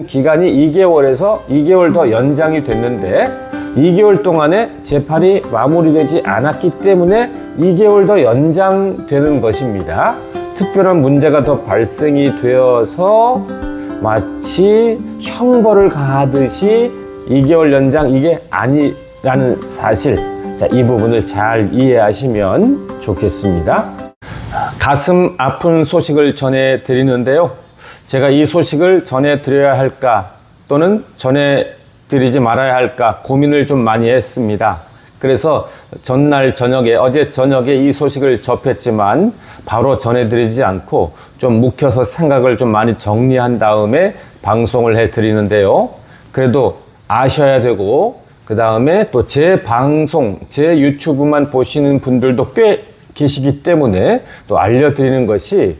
기간이 2개월에서 2개월 더 연장이 됐는데 2개월 동안에 재판이 마무리되지 않았기 때문에 2개월 더 연장되는 것입니다. 특별한 문제가 더 발생이 되어서 마치 형벌을 가하듯이 2개월 연장 이게 아니라는 사실, 자, 이 부분을 잘 이해하시면 좋겠습니다. 가슴 아픈 소식을 전해드리는데요. 제가 이 소식을 전해드려야 할까 또는 전해드리지 말아야 할까 고민을 좀 많이 했습니다. 그래서 전날 저녁에, 어제 저녁에 이 소식을 접했지만 바로 전해드리지 않고 좀 묵혀서 생각을 좀 많이 정리한 다음에 방송을 해드리는데요. 그래도 아셔야 되고 그 다음에 또 제 방송, 제 유튜브만 보시는 분들도 꽤 계시기 때문에 또 알려드리는 것이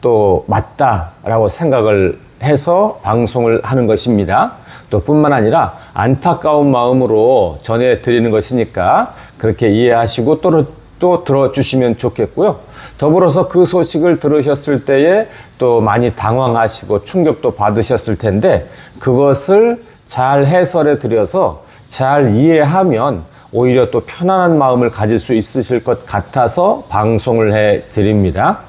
또 맞다라고 생각을 해서 방송을 하는 것입니다. 또 뿐만 아니라 안타까운 마음으로 전해드리는 것이니까 그렇게 이해하시고 또 들어주시면 좋겠고요. 더불어서 그 소식을 들으셨을 때에 또 많이 당황하시고 충격도 받으셨을 텐데 그것을 잘 해설해 드려서 잘 이해하면 오히려 또 편안한 마음을 가질 수 있으실 것 같아서 방송을 해 드립니다.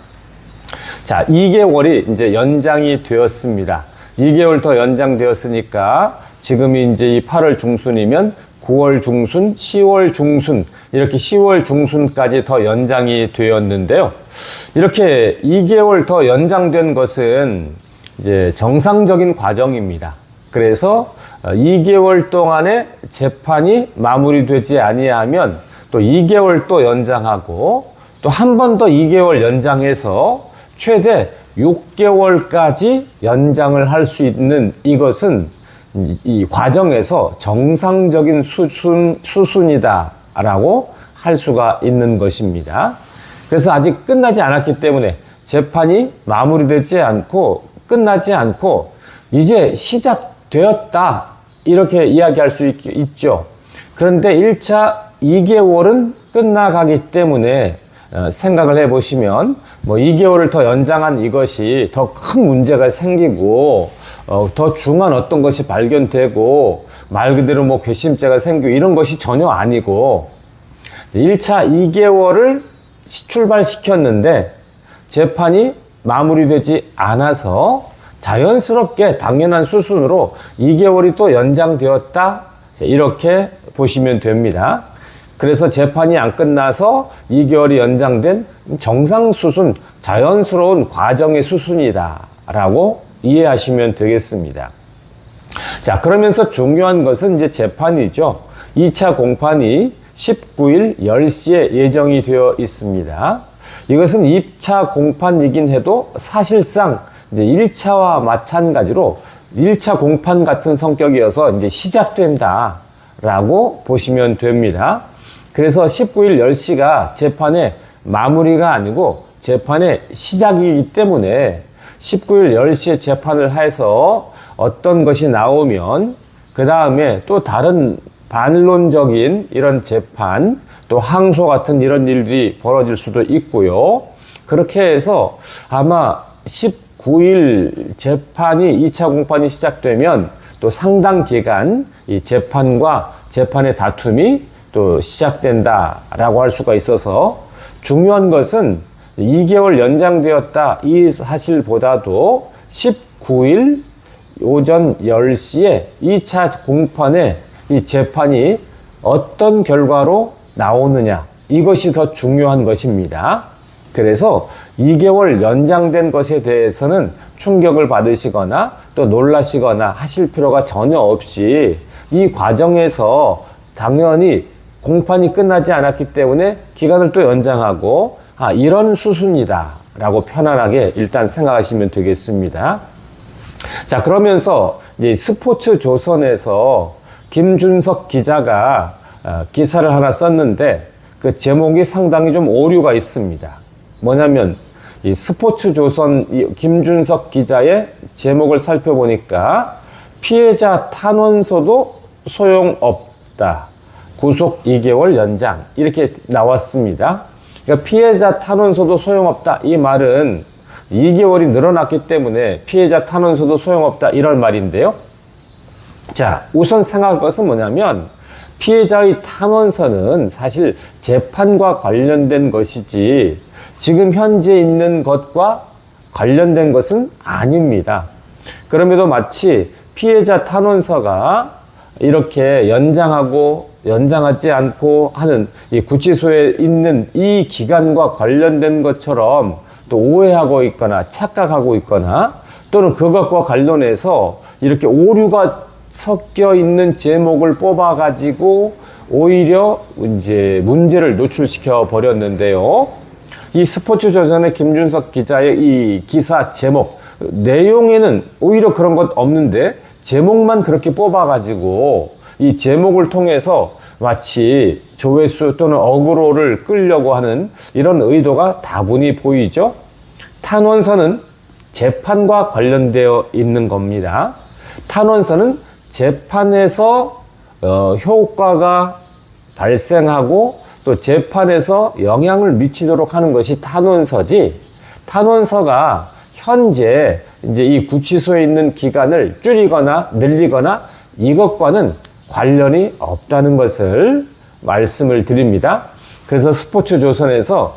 자, 2개월이 이제 연장이 되었습니다. 2개월 더 연장되었으니까 지금이 이제 이 8월 중순이면 9월 중순, 10월 중순, 이렇게 10월 중순까지 더 연장이 되었는데요. 이렇게 2개월 더 연장된 것은 이제 정상적인 과정입니다. 그래서 2개월 동안의 재판이 마무리되지 아니하면 또 2개월 또 연장하고 또 한 번 더 2개월 연장해서 최대 6개월까지 연장을 할 수 있는 이것은 이 과정에서 정상적인 수순이다라고 할 수가 있는 것입니다. 그래서 아직 끝나지 않았기 때문에 재판이 마무리되지 않고 끝나지 않고 이제 시작되었다 이렇게 이야기할 수 있죠. 그런데 1차 2개월은 끝나가기 때문에 생각을 해보시면 뭐 2개월을 더 연장한 이것이 더 큰 문제가 생기고 더 중한 어떤 것이 발견되고 말 그대로 뭐 괘씸죄가 생기고 이런 것이 전혀 아니고 1차 2개월을 출발시켰는데 재판이 마무리되지 않아서 자연스럽게 당연한 수순으로 2개월이 또 연장되었다 이렇게 보시면 됩니다. 그래서 재판이 안 끝나서 2개월이 연장된 정상 수순, 자연스러운 과정의 수순이다 라고 이해하시면 되겠습니다. 자, 그러면서 중요한 것은 이제 재판이죠. 2차 공판이 19일 10시에 예정이 되어 있습니다. 이것은 2차 공판이긴 해도 사실상 이제 1차와 마찬가지로 1차 공판 같은 성격이어서 이제 시작된다 라고 보시면 됩니다. 그래서 19일 10시가 재판의 마무리가 아니고 재판의 시작이기 때문에 19일 10시에 재판을 해서 어떤 것이 나오면 그 다음에 또 다른 반론적인 이런 재판 또 항소 같은 이런 일들이 벌어질 수도 있고요. 그렇게 해서 아마 19일 재판이 2차 공판이 시작되면 또 상당 기간 이 재판과 재판의 다툼이 또 시작된다라고 할 수가 있어서 중요한 것은 2개월 연장되었다 이 사실보다도 19일 오전 10시에 2차 공판에 이 재판이 어떤 결과로 나오느냐 이것이 더 중요한 것입니다. 그래서 2개월 연장된 것에 대해서는 충격을 받으시거나 또 놀라시거나 하실 필요가 전혀 없이 이 과정에서 당연히 공판이 끝나지 않았기 때문에 기간을 또 연장하고 이런 수순이다 라고 편안하게 일단 생각하시면 되겠습니다. 자, 그러면서 이제 스포츠조선에서 김준석 기자가 기사를 하나 썼는데 그 제목이 상당히 좀 오류가 있습니다. 뭐냐면 이 스포츠조선 김준석 기자의 제목을 살펴보니까 피해자 탄원서도 소용없다. 구속 2개월 연장 이렇게 나왔습니다. 그러니까 피해자 탄원서도 소용없다 이 말은 2개월이 늘어났기 때문에 피해자 탄원서도 소용없다 이런 말인데요. 자, 우선 생각할 것은 뭐냐면 피해자의 탄원서는 사실 재판과 관련된 것이지 지금 현재 있는 것과 관련된 것은 아닙니다. 그럼에도 마치 피해자 탄원서가 이렇게 연장하지 않고 하는 이 구치소에 있는 이 기간과 관련된 것처럼 또 오해하고 있거나 착각하고 있거나 또는 그것과 관련해서 이렇게 오류가 섞여 있는 제목을 뽑아 가지고 오히려 이제 문제를 노출시켜 버렸는데요. 이 스포츠조선의 김준석 기자의 이 기사 제목 내용에는 오히려 그런 것 없는데 제목만 그렇게 뽑아 가지고 이 제목을 통해서 마치 조회수 또는 어그로를 끌려고 하는 이런 의도가 다분히 보이죠. 탄원서는 재판과 관련되어 있는 겁니다. 탄원서는 재판에서 효과가 발생하고 또 재판에서 영향을 미치도록 하는 것이 탄원서지, 탄원서가 현재 이제 이 구치소에 있는 기간을 줄이거나 늘리거나 이것과는 관련이 없다는 것을 말씀을 드립니다. 그래서 스포츠조선에서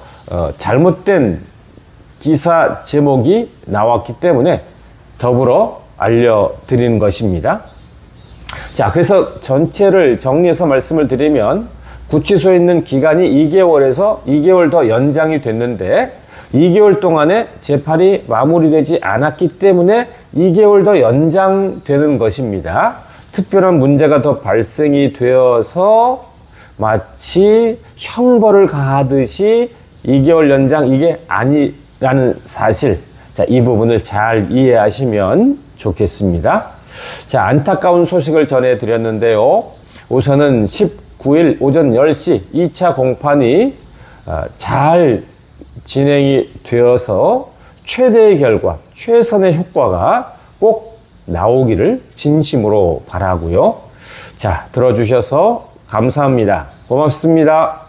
잘못된 기사 제목이 나왔기 때문에 더불어 알려드리는 것입니다. 자, 그래서 전체를 정리해서 말씀을 드리면 구치소에 있는 기간이 2개월에서 2개월 더 연장이 됐는데 2개월 동안에 재판이 마무리되지 않았기 때문에 2개월 더 연장되는 것입니다. 특별한 문제가 더 발생이 되어서 마치 형벌을 가하듯이 2개월 연장 이게 아니라는 사실, 자, 이 부분을 잘 이해하시면 좋겠습니다. 자, 안타까운 소식을 전해드렸는데요. 우선은 19일 오전 10시 2차 공판이 잘 진행이 되어서 최대의 결과, 최선의 효과가 꼭 나오기를 진심으로 바라고요. 자, 들어주셔서 감사합니다. 고맙습니다.